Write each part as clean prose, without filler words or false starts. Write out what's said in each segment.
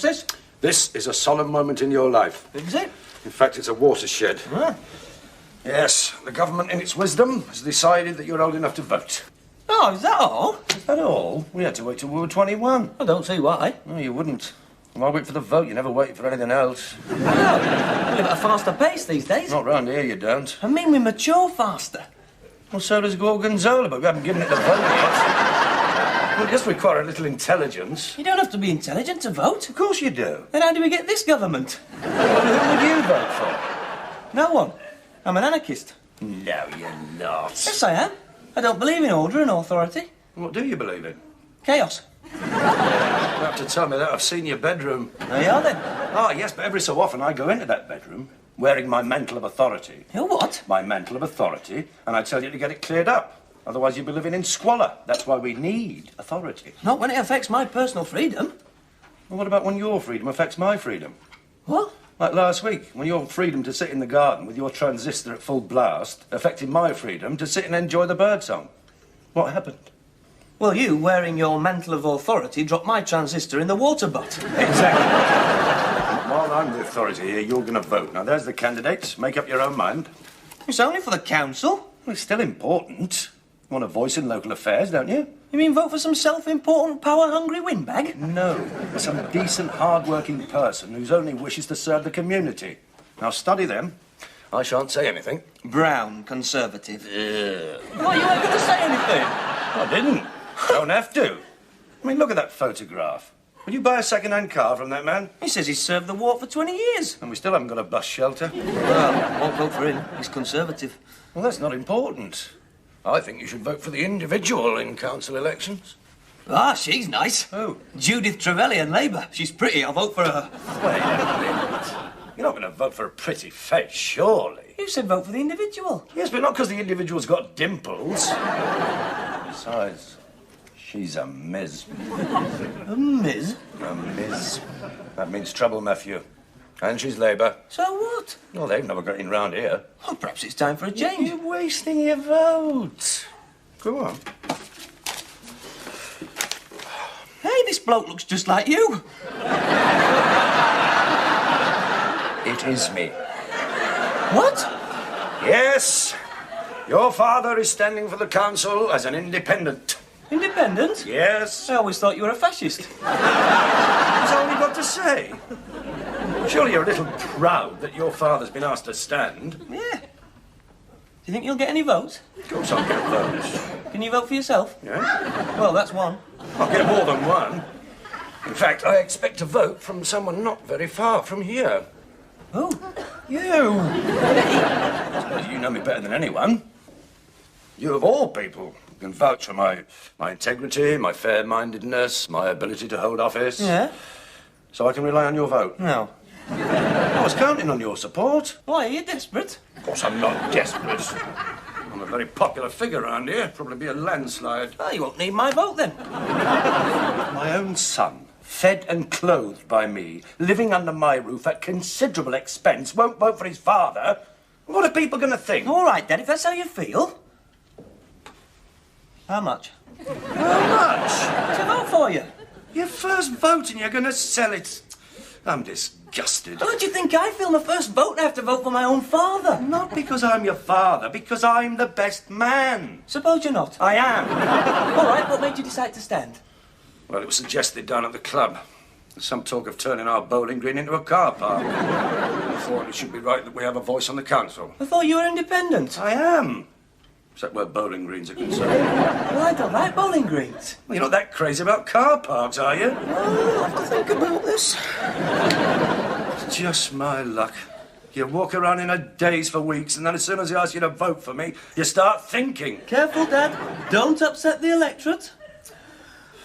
What's this? This is a solemn moment in your life. Is it? In fact, it's a watershed. Ah. Yes, the government, in its wisdom, has decided that you're old enough to vote. Oh, is that all? Is that all? We had to wait till we were 21. I don't see why. No, you wouldn't. Why wait for the vote? You never waited for anything else. Well, we live at a faster pace these days. Not round here, you don't. I mean, we mature faster. Well, so does Gorgonzola, but we haven't given it the vote yet. Well, it does require a little intelligence. You don't have to be intelligent to vote. Of course you do. Then how do we get this government? Well, who would you vote for? No one. I'm an anarchist. No, you're not. Yes, I am. I don't believe in order and authority. What do you believe in? Chaos. You have to tell me that. I've seen your bedroom. There you are, then. Ah, yes, but every so often I go into that bedroom wearing my mantle of authority. Your what? My mantle of authority, and I tell you to get it cleared up. Otherwise you'll be living in squalor. That's why we need authority. Not when it affects my personal freedom. Well, what about when your freedom affects my freedom? What? Like last week, when your freedom to sit in the garden with your transistor at full blast affected my freedom to sit and enjoy the birdsong. What happened? Well, you, wearing your mantle of authority, dropped my transistor in the water butt. Exactly. While I'm the authority here, you're going to vote. Now, there's the candidates. Make up your own mind. It's only for the council. Well, it's still important. You want a voice in local affairs, don't you? You mean vote for some self-important, power-hungry windbag? No. Some decent, hard-working person whose only wish is to serve the community. Now, study them. I shan't say anything. Brown Conservative. What, you weren't going to say anything? I didn't. Don't have to. I mean, look at that photograph. Will you buy a second-hand car from that man? He says he's served the war for 20 years. And we still haven't got a bus shelter. Well, won't vote for him. He's Conservative. Well, that's not important. I think you should vote for the individual in council elections. Ah, she's nice. Who? Judith Trevelyan, Labour. She's pretty. I'll vote for her. Wait a minute. You're not going to vote for a pretty face, surely. You said vote for the individual. Yes, but not because the individual's got dimples. Besides, she's a Ms. A Ms? A Ms. That means trouble, Matthew. And she's Labour. So what? Well, they've never got in round here. Well, perhaps it's time for a change. You're wasting your vote. Go on. Hey, this bloke looks just like you. It is me. What? Yes. Your father is standing for the council as an independent. Independent? Yes. I always thought you were a fascist. That's all you've got to say. Surely you're a little proud that your father's been asked to stand. Yeah. Do you think you'll get any votes? Of course I'll get votes. Can you vote for yourself? Yeah? Well, that's one. I'll get more than one. In fact, I expect a vote from someone not very far from here. Who? You. I suppose you know me better than anyone. You, of all people, can vouch for my integrity, my fair-mindedness, my ability to hold office. Yeah? So I can rely on your vote. No. I was counting on your support. Why, are you desperate? Of course, I'm not desperate. I'm a very popular figure around here. Probably be a landslide. Well, you won't need my vote, then. My own son, fed and clothed by me, living under my roof at considerable expense, won't vote for his father. What are people going to think? All right, then, if that's how you feel. How much? How much? To vote for you. Your first vote and you're going to sell it. I'm disgusted. How do you think I feel? My first vote, I have to vote for my own father. Not because I'm your father, because I'm the best man. Suppose you're not. I am. All right, what made you decide to stand? Well, it was suggested down at the club. There's some talk of turning our bowling green into a car park. I thought it should be right that we have a voice on the council. I thought you were independent. I am. Except where bowling greens are concerned. Well, I don't like bowling greens. Well, you're not that crazy about car parks, are you? Well, I'll have to think about this. It's just my luck. You walk around in a daze for weeks, and then as soon as he asks you to vote for me, you start thinking. Careful, Dad. Don't upset the electorate.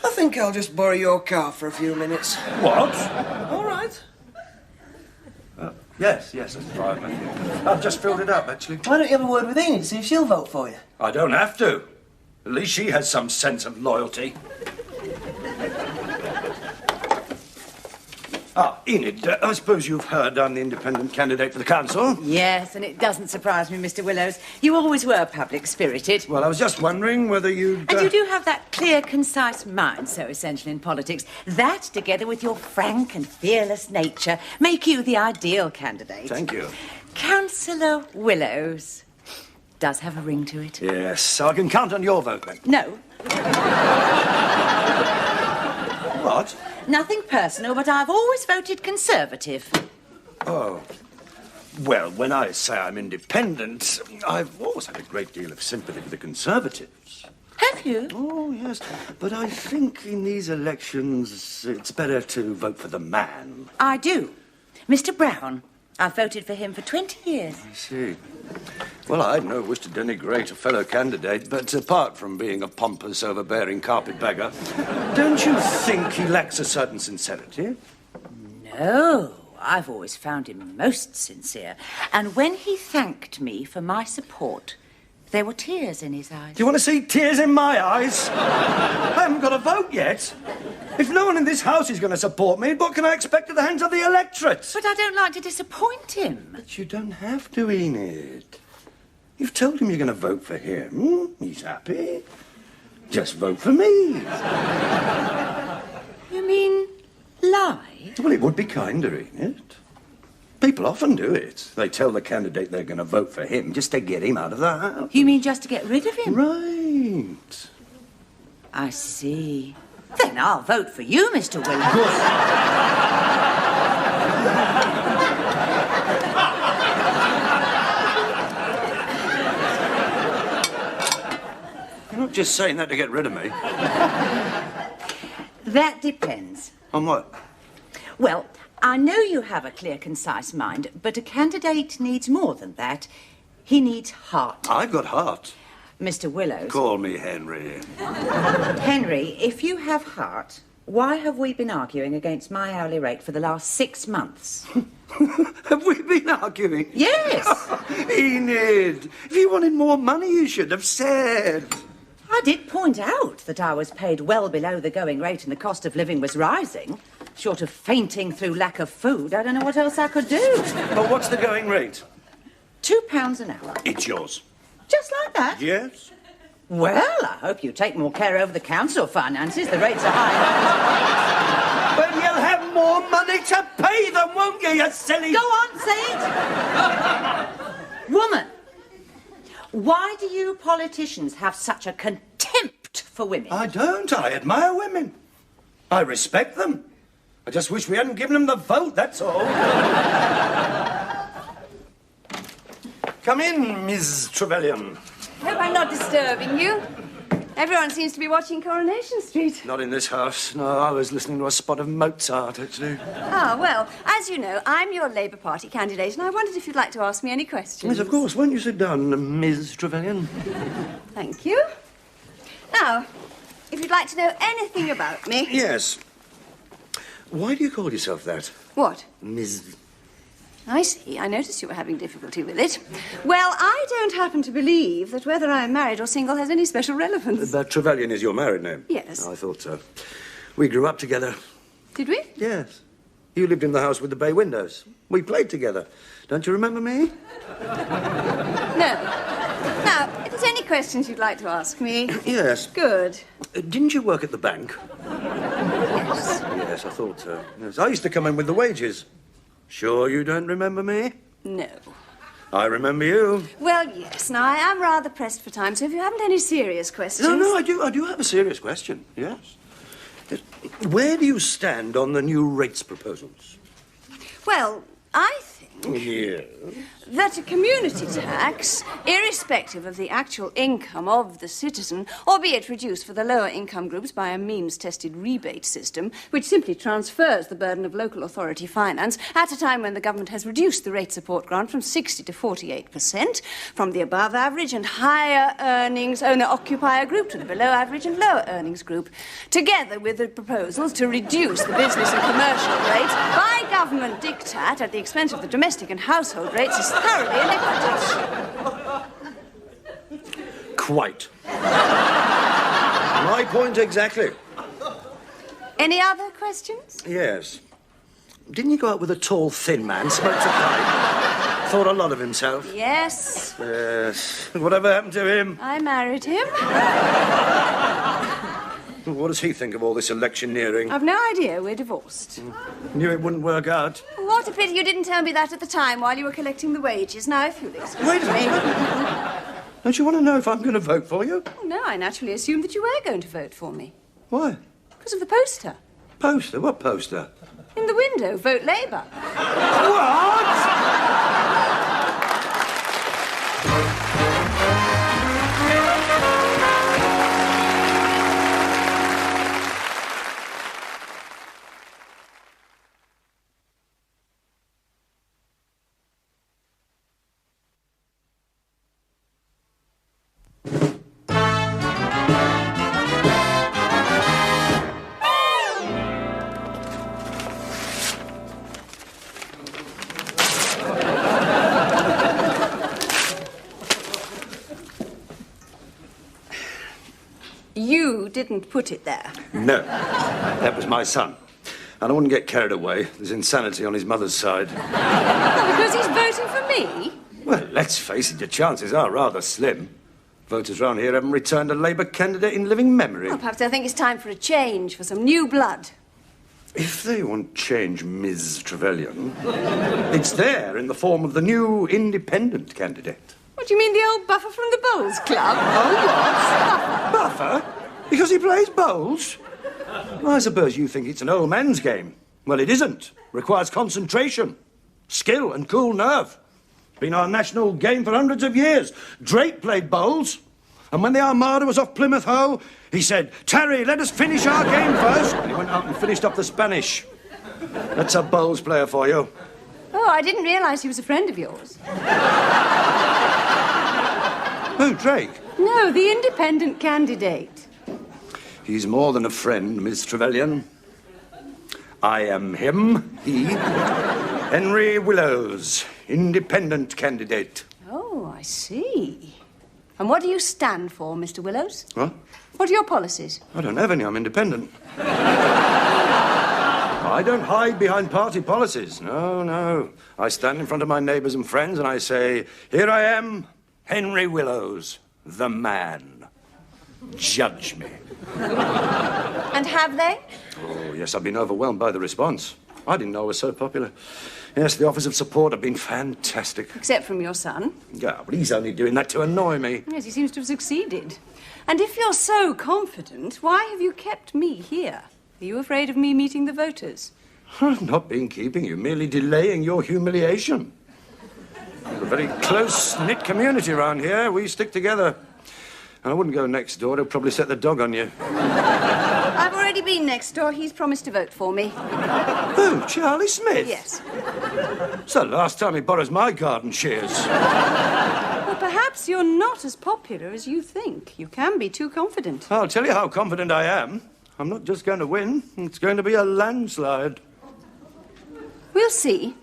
I think I'll just borrow your car for a few minutes. What? All right. Yes, that's fine, Matthew. I've just filled it up, actually. Why don't you have a word with Enid to see if she'll vote for you? I don't have to. At least she has some sense of loyalty. Ah, Enid, I suppose you've heard I'm the independent candidate for the council? Yes, and it doesn't surprise me, Mr. Willows. You always were public-spirited. Well, I was just wondering whether you'd... And you do have that clear, concise mind so essential in politics. That, together with your frank and fearless nature, make you the ideal candidate. Thank you. Councillor Willows does have a ring to it. Yes, so I can count on your vote, then. No. What? Nothing personal, but I've always voted Conservative. Oh. Well, when I say I'm independent, I've always had a great deal of sympathy for the Conservatives. Have you? Oh, yes. But I think in these elections, it's better to vote for the man. I do. Mr. Brown. I've voted for him for 20 years. I see. Well, I'd no wish to denigrate a fellow candidate, but apart from being a pompous, overbearing carpetbagger, don't you think he lacks a certain sincerity? No, I've always found him most sincere. And when he thanked me for my support, there were tears in his eyes. Do you want to see tears in my eyes? I haven't got a vote yet. If no one in this house is going to support me, what can I expect at the hands of the electorate? But I don't like to disappoint him. But you don't have to, Enid. You've told him you're going to vote for him. He's happy. Just vote for me. You mean lie? Well, it would be kinder, Enid. People often do it. They tell the candidate they're going to vote for him just to get him out of the house. You mean just to get rid of him? Right. I see. Then I'll vote for you, Mr. Willows. You're not just saying that to get rid of me. That depends. On what? Well, I know you have a clear, concise mind, but a candidate needs more than that. He needs heart. I've got heart. Mr. Willows. Call me Henry. Henry, if you have heart, why have we been arguing against my hourly rate for the last 6 months? Have we been arguing? Yes. Enid, if you wanted more money, you should have said. I did point out that I was paid well below the going rate and the cost of living was rising. Short of fainting through lack of food, I don't know what else I could do. But what's the going rate? £2 an hour. It's yours. Just like that? Yes. Well, I hope you take more care over the council finances. The rates are high. Well, you'll have more money to pay them, won't you, you silly... Go on, say it. Woman, why do you politicians have such a contempt for women? I don't. I admire women. I respect them. I just wish we hadn't given them the vote, that's all. Come in, Miss Trevelyan. Hope I'm not disturbing you. Everyone seems to be watching Coronation Street. Not in this house. No, I was listening to a spot of Mozart, actually. Ah, well, as you know, I'm your Labour Party candidate, and I wondered if you'd like to ask me any questions. Yes, of course. Won't you sit down, Miss Trevelyan? Thank you. Now, if you'd like to know anything about me... Yes. Why do you call yourself that? What? Ms. I see. I noticed you were having difficulty with it. Well, I don't happen to believe that whether I'm married or single has any special relevance. That Trevelyan is your married name? Yes. I thought so. We grew up together. Did we? Yes. You lived in the house with the bay windows. We played together. Don't you remember me? No. Now, if there's any questions you'd like to ask me... Yes. Good. Didn't you work at the bank? Yes. Yes, I thought so. Yes. I used to come in with the wages. Sure you don't remember me? No. I remember you. Well, yes. Now, I am rather pressed for time, so if you haven't any serious questions... No, I do have a serious question, yes. Where do you stand on the new rates proposals? Well, I think Yes. that a community tax, irrespective of the actual income of the citizen, albeit reduced for the lower income groups by a means-tested rebate system, which simply transfers the burden of local authority finance at a time when the government has reduced the rate support grant from 60 to 48%, from the above average and higher earnings owner-occupier group to the below average and lower earnings group, together with the proposals to reduce the business and commercial rates by government diktat at the expense of the domestic and household rates is thoroughly iniquitous. Quite. My point exactly. Any other questions? Yes. didn't you go out with a tall, thin man, smoked a pipe, thought a lot of himself? Yes. Yes. Whatever happened to him? I married him. What does he think of all this electioneering? I've no idea. We're divorced. Knew it wouldn't work out. What a pity you didn't tell me that at the time while you were collecting the wages. Now, if you'll excuse Wait a me. minute. Don't you want to know if I'm going to vote for you? Oh, no, I naturally assumed that you were going to vote for me. Why? Because of the poster. Poster? What poster? In the window, vote Labour. What? You didn't put it there. No. That was my son. And I wouldn't get carried away. There's insanity on his mother's side. Oh, because he's voting for me? Well, let's face it, your chances are rather slim. Voters round here haven't returned a Labour candidate in living memory. Well, perhaps I think it's time for a change, for some new blood. If they want change, Ms. Trevelyan, it's there in the form of the new independent candidate. What do you mean, the old buffer from the Bowls Club? Oh, what? Buffer? Because he plays bowls? Well, I suppose you think it's an old man's game. Well, it isn't. Requires concentration, skill and cool nerve. Been our national game for hundreds of years. Drake played bowls. And when the Armada was off Plymouth Hoe, he said, "Terry, let us finish our game first." And he went out and finished off the Spanish. That's a bowls player for you. Oh, I didn't realise he was a friend of yours. Who, Drake? No, the independent candidate. He's more than a friend, Miss Trevelyan. I am him, he, Henry Willows, independent candidate. Oh, I see. And what do you stand for, Mr. Willows? What? What are your policies? I don't have any, I'm independent. I don't hide behind party policies. No, no. I stand in front of my neighbours and friends and I say, "Here I am, Henry Willows, the man. Judge me." And have they? Oh, yes, I've been overwhelmed by the response. I didn't know I was so popular. Yes, the offers of support have been fantastic. Except from your son. Yeah, but he's only doing that to annoy me. Yes, he seems to have succeeded. And if you're so confident, why have you kept me here? Are you afraid of me meeting the voters? I've not been keeping you, merely delaying your humiliation. We're a very close-knit community around here. We stick together. And I wouldn't go next door. They'll probably set the dog on you. I've already been next door. He's promised to vote for me. Who, Charlie Smith? Yes. It's the last time he borrows my garden shears. Well, perhaps you're not as popular as you think. You can be too confident. I'll tell you how confident I am. I'm not just going to win. It's going to be a landslide. We'll see.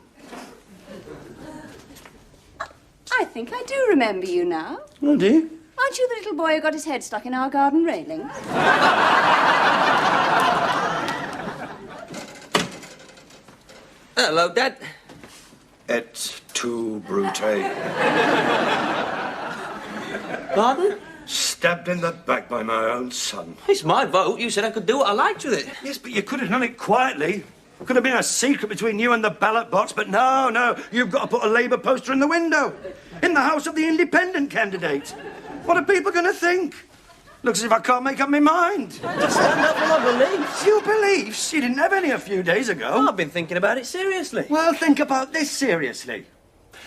I think I do remember you now. Oh, do you? Aren't you the little boy who got his head stuck in our garden railing? Hello, Dad. Et tu, Brute. Pardon? Stabbed in the back by my own son. It's my vote. You said I could do what I liked with it. Yes, but you could have done it quietly. It could have been a secret between you and the ballot box, but no, you've got to put a Labour poster in the window. In the house of the independent candidate. What are people going to think? Looks as if I can't make up my mind. Stand up for my beliefs. Your beliefs? You didn't have any a few days ago. I've been thinking about it seriously. Well, think about this seriously.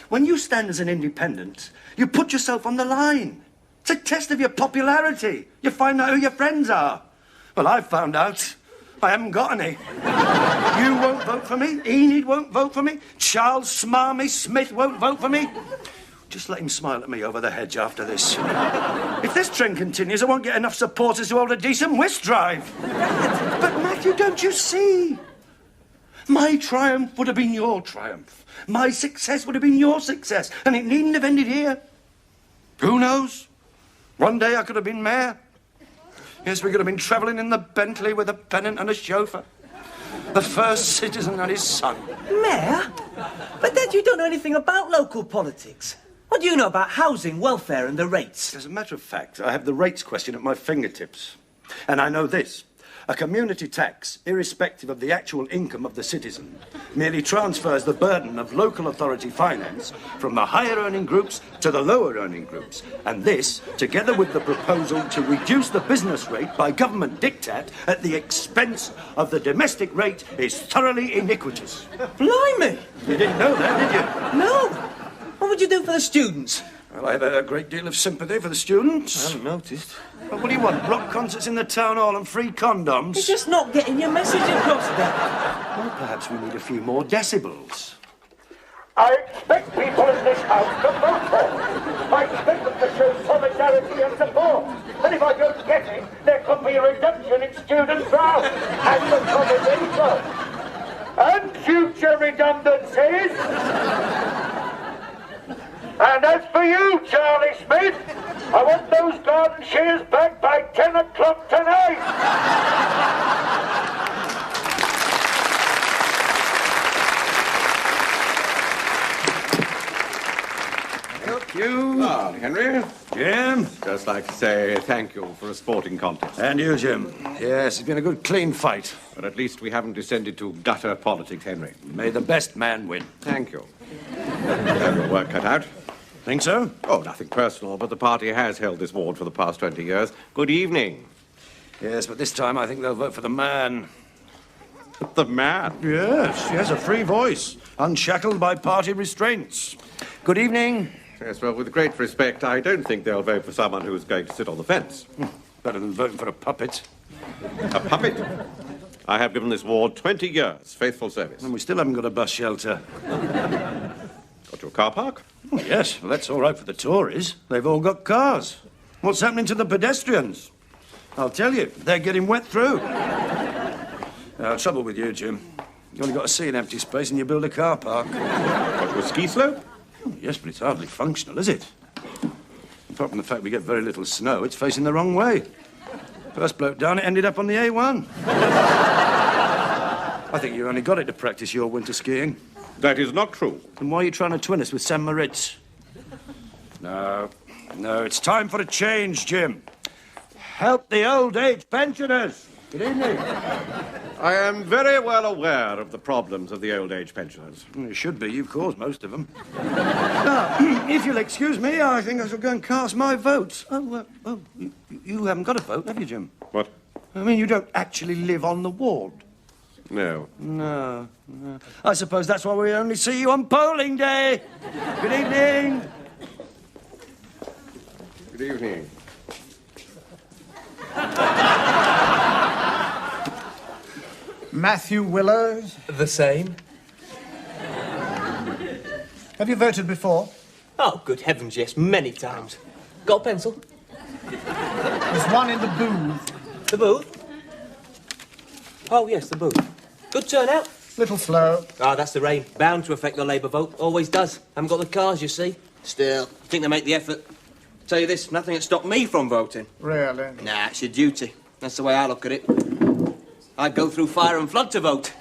When you stand as an independent, you put yourself on the line. It's a test of your popularity. You find out who your friends are. Well, I've found out. I haven't got any. You won't vote for me. Enid won't vote for me. Charles Smarmy Smith won't vote for me. Just let him smile at me over the hedge after this. If this trend continues, I won't get enough supporters to hold a decent whist drive. But, Matthew, don't you see? My triumph would have been your triumph. My success would have been your success. And it needn't have ended here. Who knows? One day I could have been mayor. Yes, we could have been travelling in the Bentley with a pennant and a chauffeur. The first citizen and his son. Mayor? But Dad, you don't know anything about local politics. What do you know about housing, welfare and the rates? As a matter of fact, I have the rates question at my fingertips. And I know this. A community tax, irrespective of the actual income of the citizen, merely transfers the burden of local authority finance from the higher-earning groups to the lower-earning groups. And this, together with the proposal to reduce the business rate by government diktat at the expense of the domestic rate, is thoroughly iniquitous. Blimey! You didn't know that, did you? No! What would you do for the students? Well, I have a great deal of sympathy for the students. I haven't noticed. Well, what do you want? Rock concerts in the town hall and free condoms? You're just not getting your message across, Dad. Well, perhaps we need a few more decibels. I expect people in this house to vote for me. I expect them to show solidarity and support. And if I don't get it, there could be a reduction in student grants and the common income. And future redundancies. And as for you, Charlie Smith, I want those garden shears back by 10 o'clock tonight. Thank you. Ah, Henry. Jim. Just like to say thank you for a sporting contest. And you, Jim. Yes, it's been a good, clean fight. But at least we haven't descended to gutter politics, Henry. May the best man win. Thank you. Have your work cut out? Think so? Oh, nothing personal, but the party has held this ward for the past 20 years. Good evening. Yes, but this time I think they'll vote for the man. The man? Yes, he has a free voice, unshackled by party restraints. Good evening. Yes, well, with great respect, I don't think they'll vote for someone who's going to sit on the fence. Better than voting for a puppet. A puppet? I have given this ward 20 years, faithful service. And we still haven't got a bus shelter. Got your car park? Oh, yes, well, that's all right for the Tories. They've all got cars. What's happening to the pedestrians? I'll tell you, they're getting wet through. Trouble with you, Jim. You only got to see an empty space and you build a car park. Got your ski slope? Oh, yes, but it's hardly functional, is it? Apart from the fact we get very little snow, it's facing the wrong way. First bloke down, it ended up on the A1. I think you only got it to practice your winter skiing. That is not true. Then why are you trying to twin us with St. Moritz? No, it's time for a change, Jim. Help the old age pensioners. Good evening. I am very well aware of the problems of the old age pensioners. You should be. You've caused most of them. Now, if you'll excuse me, I think I shall go and cast my vote. You haven't got a vote, have you, Jim? What? I mean, you don't actually live on the ward. No. No. I suppose that's why we only see you on polling day. Good evening. Good evening. Matthew Willows. The same. Have you voted before? Oh, good heavens, yes, many times. Got a pencil? There's one in the booth. The booth? Oh, yes, the booth. Good turnout. Little slow. Ah, that's the rain. Bound to affect the Labour vote. Always does. Haven't got the cars, you see. Still, I think they make the effort. Tell you this, nothing had stopped me from voting. Really? Nah, it's your duty. That's the way I look at it. I'd go through fire and flood to vote.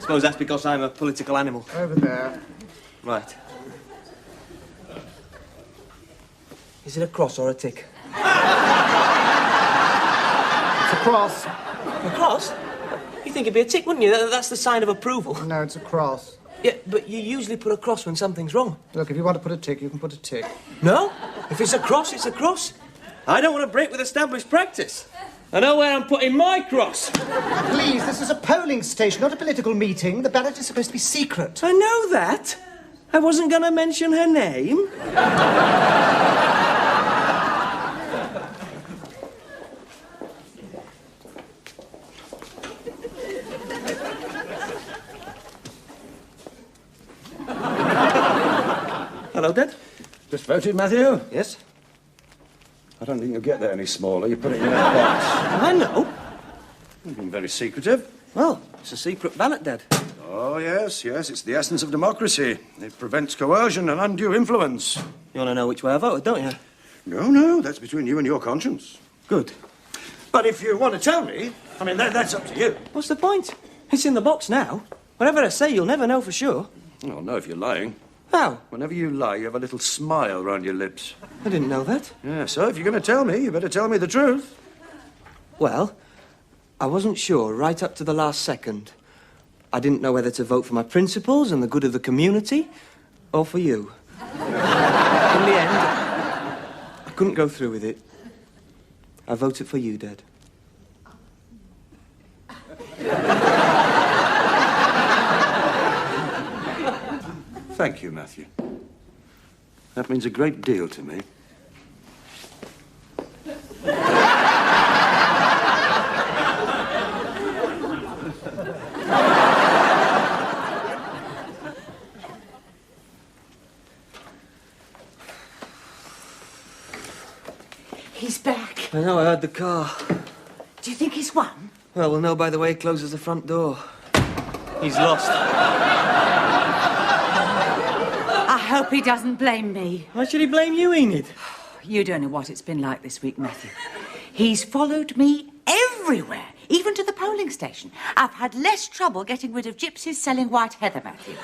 Suppose that's because I'm a political animal. Over there. Right. Is it a cross or a tick? It's a cross. A cross? You think it'd be a tick, wouldn't you? That's the sign of approval. No, it's a cross. Yeah, but you usually put a cross when something's wrong. Look, if you want to put a tick, you can put a tick. No? If it's a cross, it's a cross. I don't want to break with established practice. I know where I'm putting my cross. Please, this is a polling station, not a political meeting. The ballot is supposed to be secret. I know that. I wasn't going to mention her name. Hello, Dad. Just voted, Matthew? Yes? I don't think you'll get there any smaller. You put it in that box. I know. You've been very secretive. Well, it's a secret ballot, Dad. Oh, yes. It's the essence of democracy. It prevents coercion and undue influence. You want to know which way I voted, don't you? No, that's between you and your conscience. Good. But if you want to tell me, I mean, that's up to you. What's the point? It's in the box now. Whatever I say, you'll never know for sure. Oh, no, if you're lying. How? Whenever you lie, you have a little smile round your lips. I didn't know that. Yeah, so if you're going to tell me, you better tell me the truth. Well, I wasn't sure right up to the last second. I didn't know whether to vote for my principles and the good of the community, or for you. In the end, I couldn't go through with it. I voted for you, Dad. Thank you, Matthew. That means a great deal to me. He's back. I know, I heard the car. Do you think he's won? Well, we'll know by the way he closes the front door. He's lost. I hope he doesn't blame me. Why should he blame you, Enid? You don't know what it's been like this week, Matthew. He's followed me everywhere, even to the polling station. I've had less trouble getting rid of gypsies selling white heather, Matthew.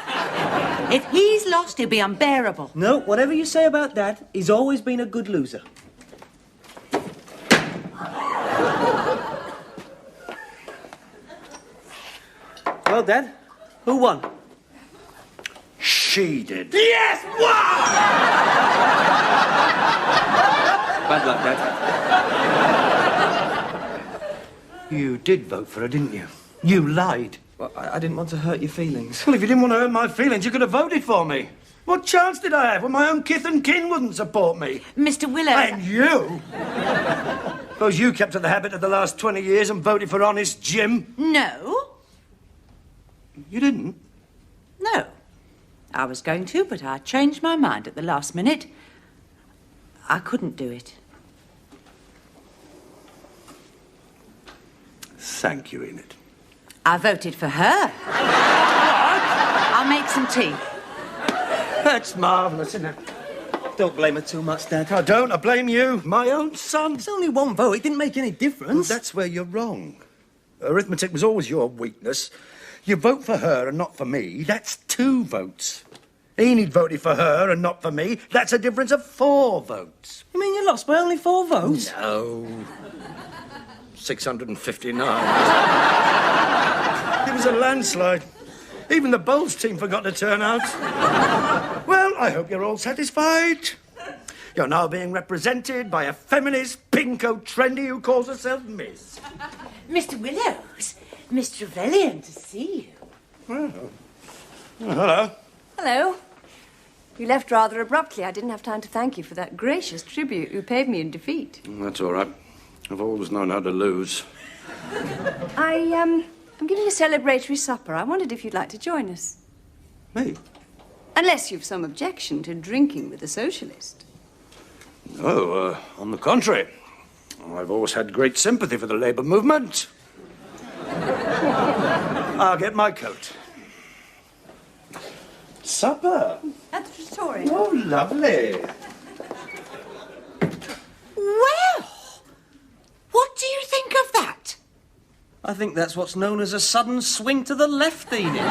If he's lost, he'll be unbearable. No, whatever you say about Dad, he's always been a good loser. Well, Dad, who won? She did. Yes! Wow! Bad luck, Dad. You did vote for her, didn't you? You lied. Well, I didn't want to hurt your feelings. Well, if you didn't want to hurt my feelings, you could have voted for me. What chance did I have when my own kith and kin wouldn't support me? Mr. Willow... And you? Suppose you kept to the habit of the last 20 years and voted for honest Jim? No. You didn't? No. I was going to, but I changed my mind at the last minute. I couldn't do it. Thank you, Enid. I voted for her. What? I'll make some tea. That's marvellous, isn't it? Don't blame her too much, Dad. I don't. I blame you, my own son. It's only one vote. It didn't make any difference. Well, that's where you're wrong. Arithmetic was always your weakness. You vote for her and not for me. That's 2 votes. Enid voted for her and not for me. That's a difference of 4 votes. You mean you lost by only 4 votes? No. 659. It was a landslide. Even the Bowls team forgot to turn out. Well, I hope you're all satisfied. You're now being represented by a feminist, pinko trendy who calls herself Miss. Mr. Willows, Miss Trevelyan to see you. Oh, hello. Hello. You left rather abruptly. I didn't have time to thank you for that gracious tribute you paid me in defeat. That's all right. I've always known how to lose. I'm giving a celebratory supper. I wondered if you'd like to join us. Me? Unless you've some objection to drinking with a socialist. Oh, on the contrary. I've always had great sympathy for the Labour movement. I'll get my coat. Supper? At the Victoria. Oh, lovely. Well, what do you think of that? I think that's what's known as a sudden swing to the left, Enid.